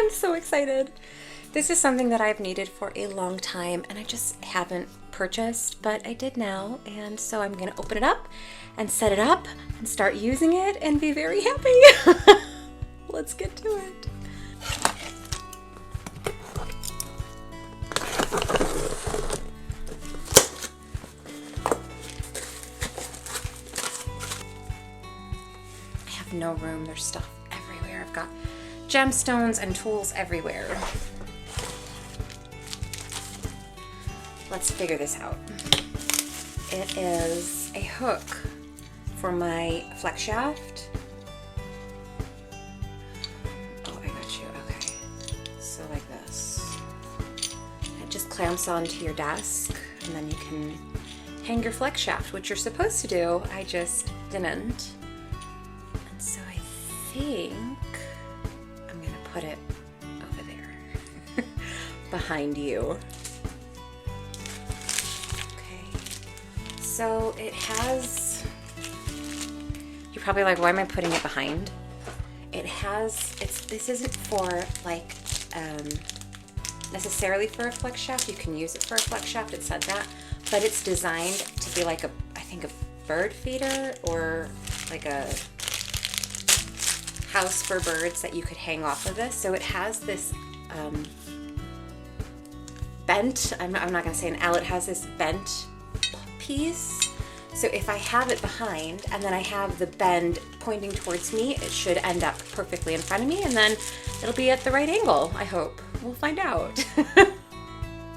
I'm so excited. This is something that I've needed for a long time and I just haven't purchased, but I did now. And so I'm gonna open it up and set it up and start using it and be very happy. Let's get to it. I have no room, there's stuff everywhere. I've got gemstones and tools everywhere. Let's figure this out. It is a hook for my flex shaft. Oh, I got you, okay. So like this. It just clamps onto your desk and then you can hang your flex shaft, which you're supposed to do. I just didn't. And so I think I'm gonna put it over there behind you. So it has, you're probably like, why am I putting it behind? It has, this isn't for like, necessarily for a flex shaft. You can use it for a flex shaft, it said that, but it's designed to be like I think a bird feeder or like a house for birds that you could hang off of this. So it has this bent, I'm not gonna say an L, it has this bent piece. So if I have it behind and then I have the bend pointing towards me, it should end up perfectly in front of me and then it'll be at the right angle, I hope. We'll find out.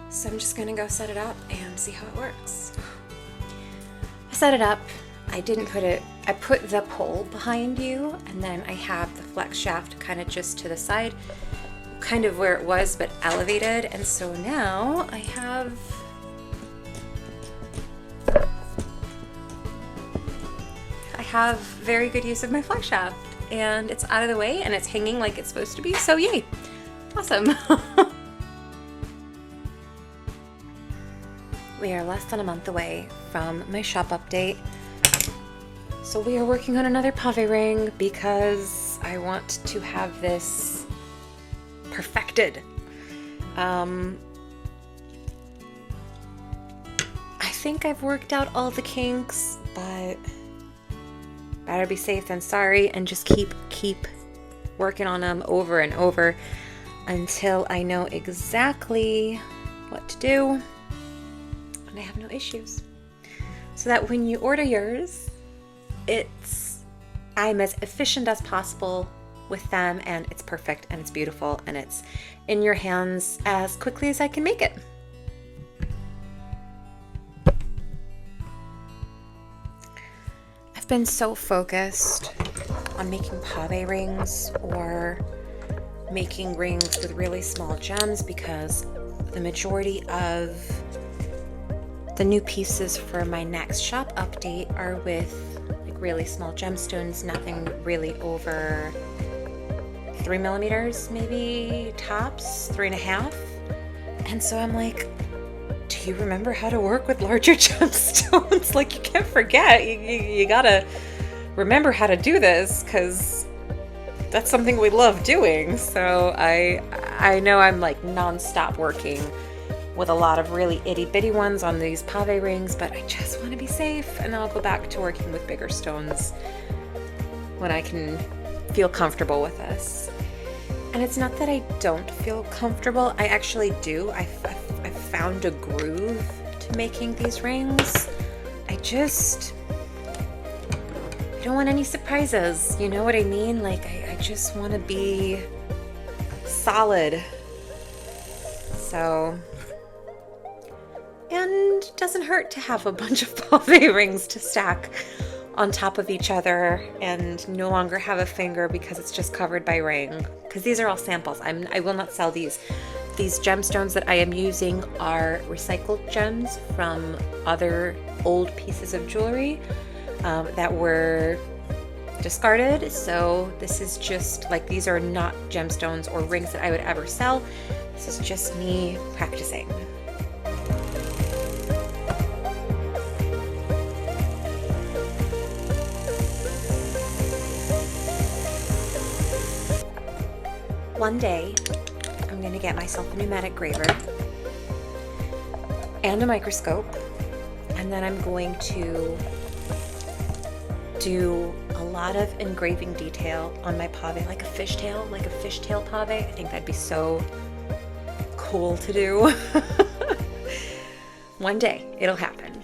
So I'm just gonna go set it up and see how it works. I set it up, I put the pole behind you and then I have the flex shaft kind of just to the side, kind of where it was but elevated, and so now I have very good use of my flex shaft and it's out of the way and it's hanging like it's supposed to be, so yay, awesome. We are less than a month away from my shop update, so we are working on another pave ring because I want to have this perfected. I think I've worked out all the kinks, but better be safe than sorry and just keep working on them over and over until I know exactly what to do and I have no issues. So that when you order yours, I'm as efficient as possible with them and it's perfect and it's beautiful and it's in your hands as quickly as I can make it. I've been so focused on making pave rings or making rings with really small gems because the majority of the new pieces for my next shop update are with like really small gemstones, nothing really over 3 millimeters, maybe tops, 3.5. And so I'm like, do you remember how to work with larger gemstones? Like, you can't forget. You gotta remember how to do this because that's something we love doing. So I know I'm like non-stop working with a lot of really itty bitty ones on these pave rings, but I just want to be safe and I'll go back to working with bigger stones when I can feel comfortable with this. And it's not that I don't feel comfortable, I actually do. I've found a groove to making these rings. I don't want any surprises, you know what I mean? Like, I just want to be solid. So, and it doesn't hurt to have a bunch of pave rings to stack on top of each other and no longer have a finger because it's just covered by ring. Because these are all samples. I will not sell these. These gemstones that I am using are recycled gems from other old pieces of jewelry that were discarded. So this is just like, these are not gemstones or rings that I would ever sell. This is just me practicing. one day I'm going to get myself a pneumatic graver and a microscope, and then I'm going to do a lot of engraving detail on my pave, like a fishtail pave. I think that'd be so cool to do. One day it'll happen.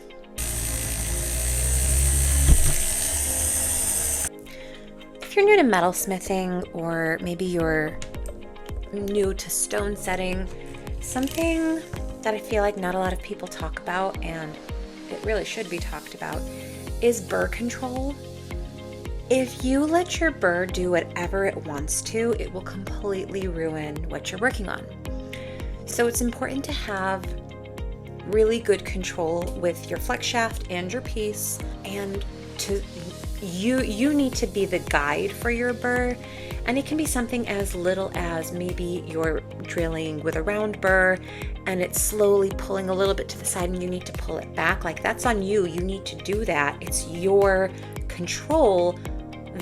If you're new to metalsmithing, or maybe you're new to stone setting, something that I feel like not a lot of people talk about, and it really should be talked about, is burr control. If you let your burr do whatever it wants to, it will completely ruin what you're working on. So it's important to have really good control with your flex shaft and your piece, and you need to be the guide for your burr. And it can be something as little as maybe you're drilling with a round burr and it's slowly pulling a little bit to the side and you need to pull it back. Like, that's on you. You need to do that. It's your control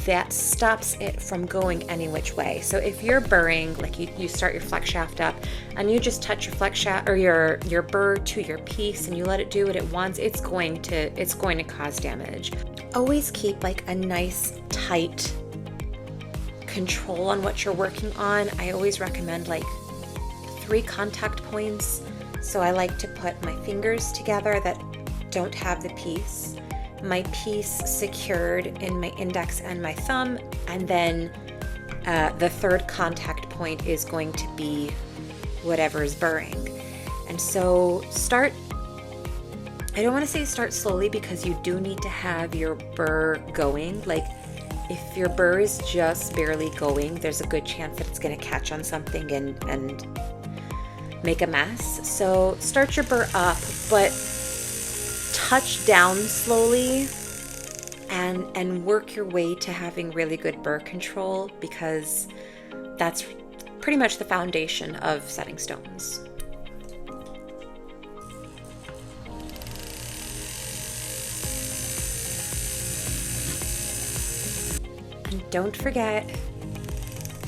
that stops it from going any which way. So if you're burring, like you start your flex shaft up and you just touch your flex shaft or your burr to your piece and you let it do what it wants, it's going to cause damage. Always keep like a nice tight control on what you're working on. I always recommend like 3 contact points. So I like to put my fingers together that don't have the piece, my piece secured in my index and my thumb, and then the 3rd contact point is going to be whatever is burring. And so I don't want to say start slowly, because you do need to have your burr going. Like, if your burr is just barely going, there's a good chance that it's going to catch on something and make a mess. So start your burr up, but touch down slowly and work your way to having really good burr control, because that's pretty much the foundation of setting stones. And don't forget,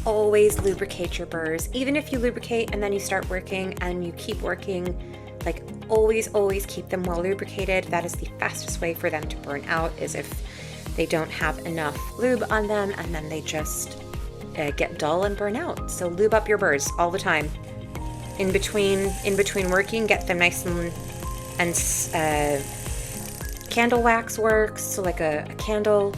always lubricate your burrs. Even if you lubricate and then you start working and you keep working, like always keep them well lubricated. That is the fastest way for them to burn out, is if they don't have enough lube on them and then they just get dull and burn out. So lube up your burrs all the time. In between working, get them nice and candle wax works. So like a candle,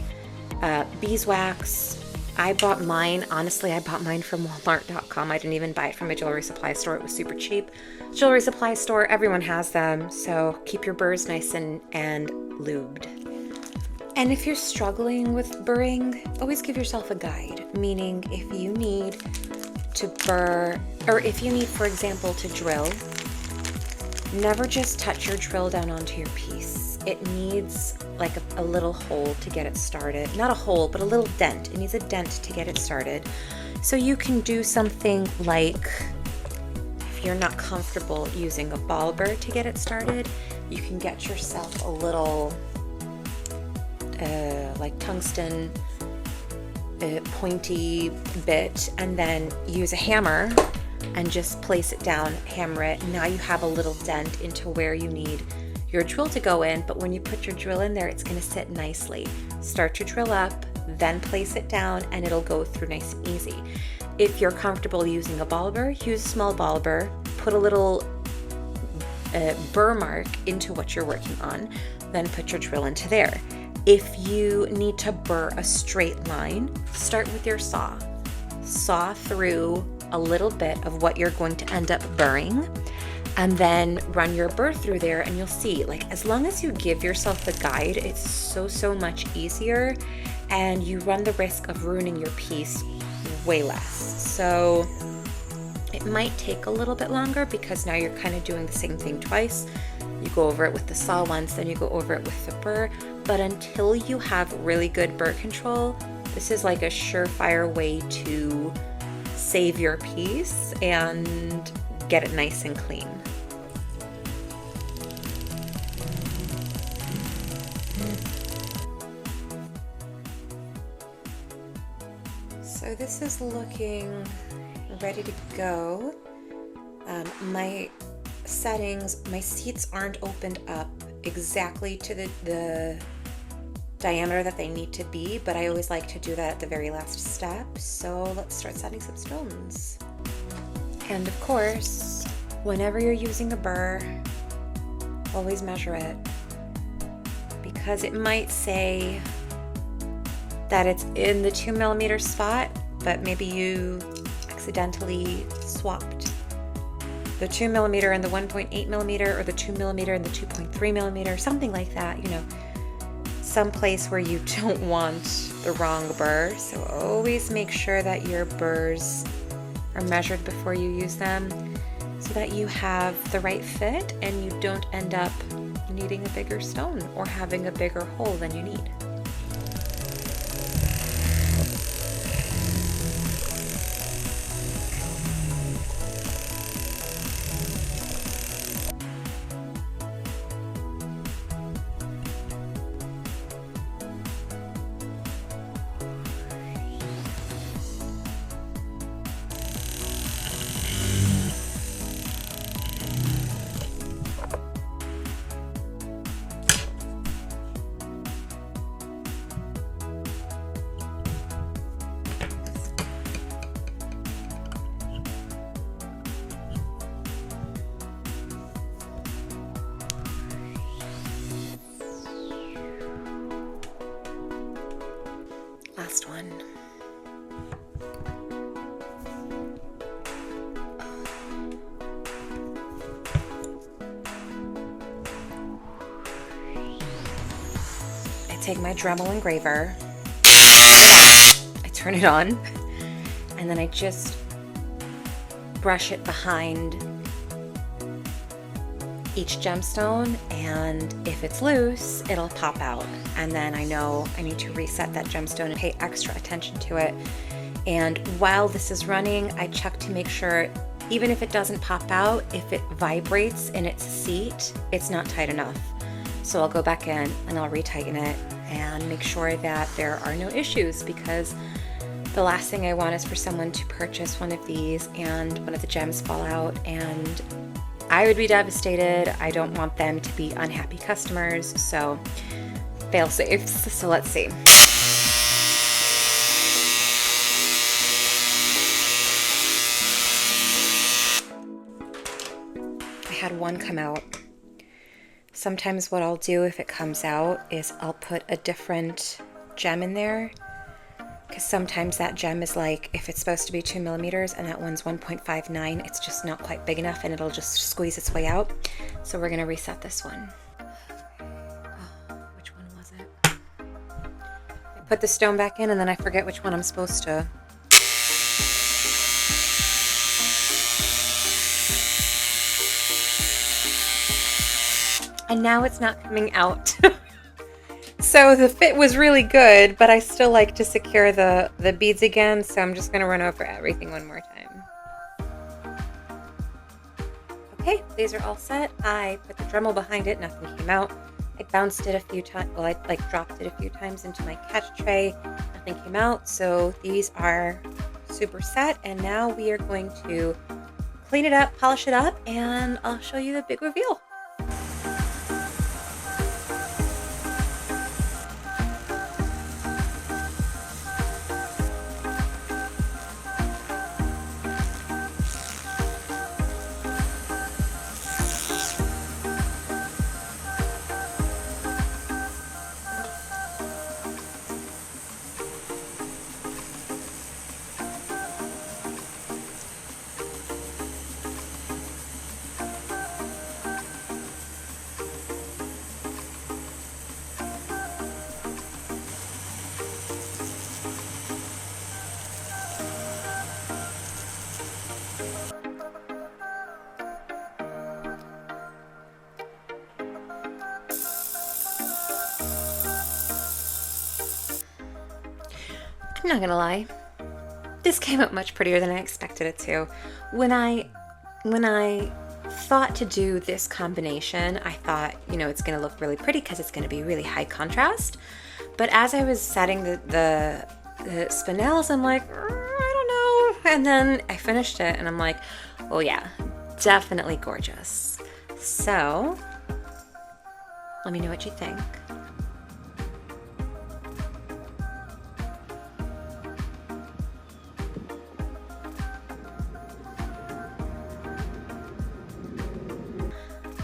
beeswax. I bought mine from Walmart.com. I didn't even buy it from a jewelry supply store. It was super cheap. Jewelry supply store, everyone has them. So keep your burrs nice and lubed. And if you're struggling with burring, always give yourself a guide. Meaning, if you need to burr, or if you need, for example, to drill, never just touch your drill down onto your piece. It needs like a little hole to get it started. Not a hole, but a little dent. It needs a dent to get it started. So you can do something like, if you're not comfortable using a ball burr to get it started, you can get yourself a little like tungsten pointy bit, and then use a hammer and just place it down, hammer it. Now you have a little dent into where you need your drill to go in, but when you put your drill in there, it's going to sit nicely. Start your drill up, then place it down, and it'll go through nice and easy. If you're comfortable using a ball burr, use a small ball burr, put a little burr mark into what you're working on, then put your drill into there. If you need to burr a straight line, start with your saw. Saw through a little bit of what you're going to end up burring, and then run your burr through there, and you'll see, like, as long as you give yourself the guide, it's so much easier, and you run the risk of ruining your piece way less. So it might take a little bit longer, because now you're kind of doing the same thing twice. You go over it with the saw once, then you go over it with the burr. But until you have really good burr control, this is like a surefire way to save your piece and get it nice and clean. So this is looking ready to go. My settings, my seats aren't opened up exactly to the diameter that they need to be, but I always like to do that at the very last step. So let's start setting some stones. And of course, whenever you're using a burr, always measure it, because it might say that it's in the 2mm spot, but maybe you accidentally swapped the 2mm and the 1.8mm, or the 2mm and the 2.3mm, something like that, you know, some place where you don't want the wrong burr. So always make sure that your burrs are measured before you use them, so that you have the right fit and you don't end up needing a bigger stone or having a bigger hole than you need. Last one. I take my Dremel engraver, I turn it on, and then I just brush it behind each gemstone, and if it's loose, it'll pop out, and then I know I need to reset that gemstone and pay extra attention to it. And while this is running, I check to make sure, even if it doesn't pop out, if it vibrates in its seat, it's not tight enough. So I'll go back in and I'll retighten it and make sure that there are no issues, because the last thing I want is for someone to purchase one of these and one of the gems fall out, and I would be devastated. I don't want them to be unhappy customers, so fail safes. So let's see. I had one come out. Sometimes what I'll do if it comes out is I'll put a different gem in there, because sometimes that gem is like, if it's supposed to be 2mm and that one's 1.59, it's just not quite big enough and it'll just squeeze its way out. So we're gonna reset this one. Oh, which one was it? I put the stone back in and then I forget which one I'm supposed to. And now it's not coming out. So the fit was really good, but I still like to secure the beads again, so I'm just going to run over everything one more time. Okay, these are all set. I put the Dremel behind it, nothing came out. I bounced it a few times, well, I dropped it a few times into my catch tray, nothing came out. So these are super set, and now we are going to clean it up, polish it up, and I'll show you the big reveal. I'm not gonna lie, this came out much prettier than I expected it to. When I thought to do this combination, I thought, you know, it's gonna look really pretty because it's gonna be really high contrast. But as I was setting the spinels, I'm like, I don't know. And then I finished it and I'm like, oh yeah, definitely gorgeous. So let me know what you think.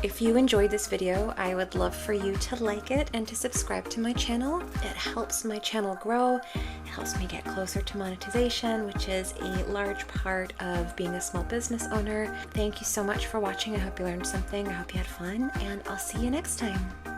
If you enjoyed this video, I would love for you to like it and to subscribe to my channel. It helps my channel grow. It helps me get closer to monetization, which is a large part of being a small business owner. Thank you so much for watching. I hope you learned something. I hope you had fun, and I'll see you next time.